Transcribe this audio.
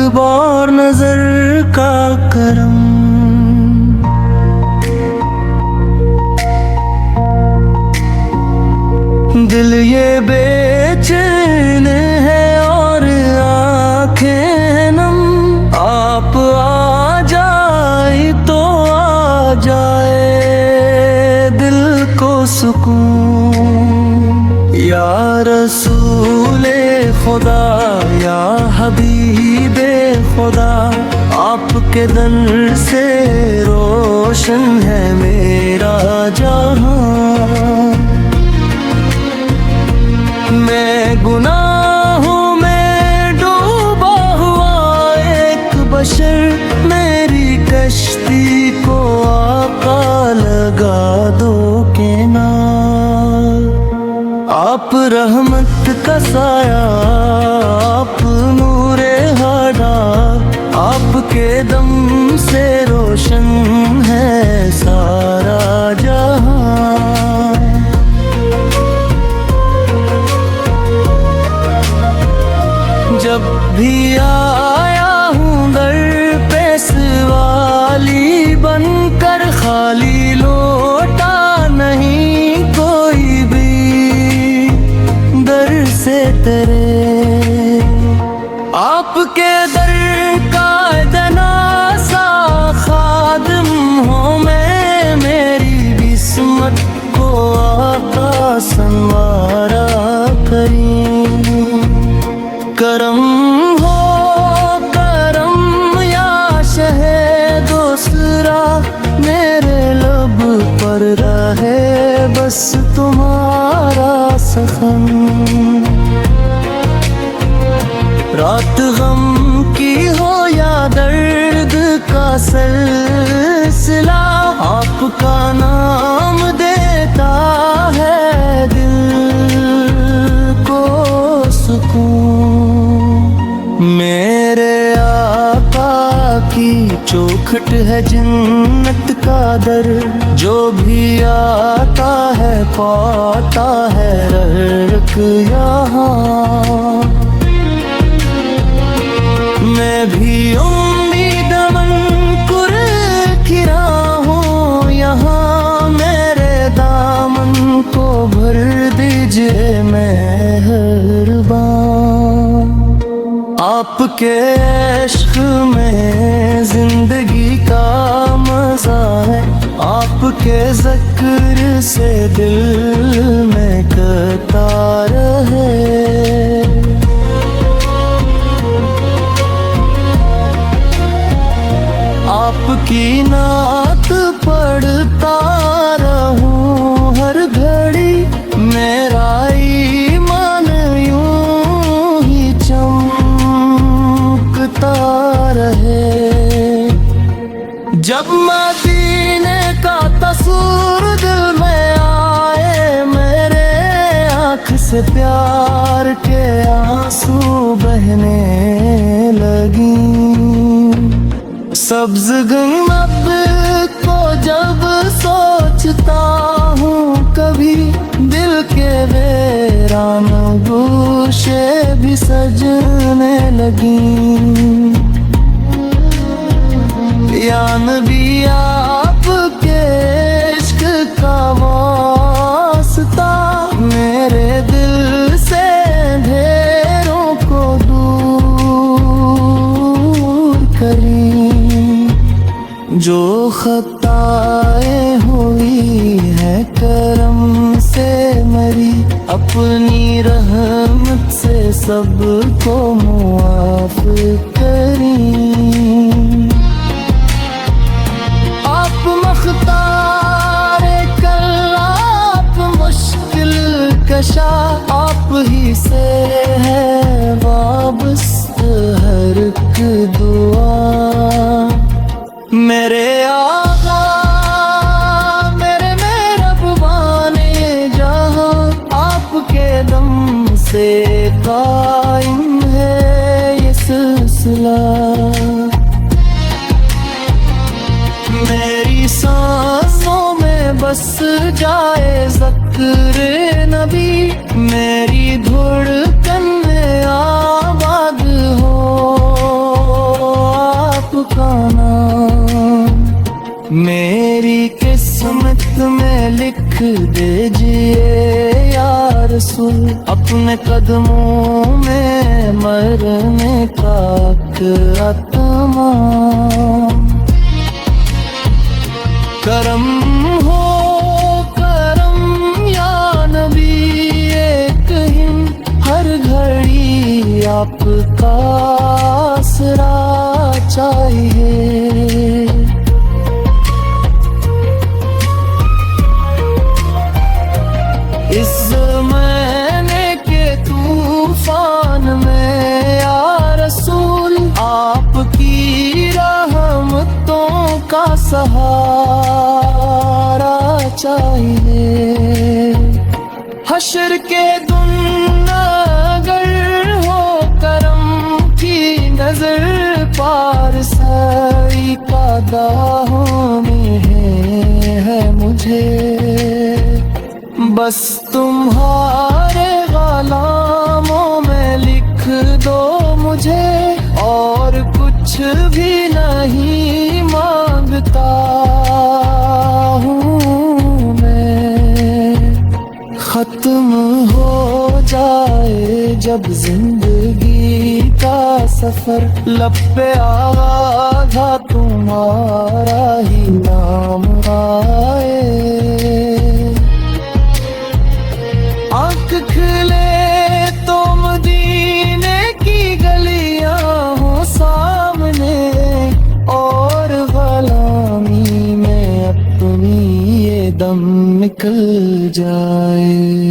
बार नजर का करम। दिल ये बेचैन है और आंखें नम, आप आ जाए तो आ जाए दिल को सुकून। या रसूले खुदा या हबीबे खुदा, आपके दर से रोशन है मेरा जहां। मैं गुनाहों में डूबा हुआ एक बशर, मेरी कश्ती को आका लगा दो किनार। आप रहमत का साया, आप नूरे हदा, आपके दम से रोशन है सारा जहां। जब भी आया हूँ दर पे सवाली बनकर, खाली लौटा नहीं कोई भी दर से तेरे। आपके दर का इतना सा खादिम हूँ मैं, मेरी किस्मत को आका संवारा करीं। करम हो करम या शहे दूसरा, मेरे लब पर रहे बस तुम्हारा सखन। रात गम की हो या दर्द का सिलसिला, आपका नाम देता है दिल को सुकून। मेरे आका की चौखट है जन्नत का दर, जो भी आता है पाता है रख यहाँ। मैं भी उम्मीदमन कुर खिरा हूँ यहाँ, मेरे दामन को भर दीजिए मेहरबान। आपके इश्क में जिंदगी का मजा है, आपके ज़िक्र से दिल में कतार है। आपकी नात पढ़ता रहूं हर घड़ी, मेरा ईमान यूं ही चमकता रहे। जब मदीने का तस्वीर दिल में आए, मेरे आँख से प्यार के आंसू बहने लगी। सब्ज गन्नत को जब सोचता हूँ कभी, दिल के वीरान गोशे भी सजने लगी। या नबी आपके इश्क का वास्ता, मेरे दिल से अंधेरों को दूर करी। जो खताएं हुई है करम से मरी, अपनी रहमत से सबको मुआफ करी। आप मख्तार कल, आप मुश्किल कशा, आप ही से है वाबस्ता हर एक दुआ। मेरे आका मेरे रब्बाने जहां, आपके दम से कायम है ये सिलसिला। मेरी सांसों में बस जाए ज़िक्र नबी, मेरी धड़कन में आबाद हो मेरी किस्मत में लिख दीजिए या रसूल, अपने कदमों में मरने का तमाम। करम हो करम या नबी, एक हिम हर घड़ी आपका आसरा चाहिए। इस ज़माने के तूफान में या रसूल, आपकी रहमतों का सहारा चाहिए। हश्र के दिन अगर हो करम की नजर, पार साई का दाहों में है मुझे। बस तुम्हारे ग़ुलामों में लिख दो मुझे, और कुछ भी नहीं मांगता हूँ मैं। खत्म हो जाए जब जिंदगी का सफर, लब पे आधा तुम्हारा ही नाम आए। आँख खिले तो मदीने की गलियां हो सामने, और ग़ुलामी में अपनी ये दम निकल जाए।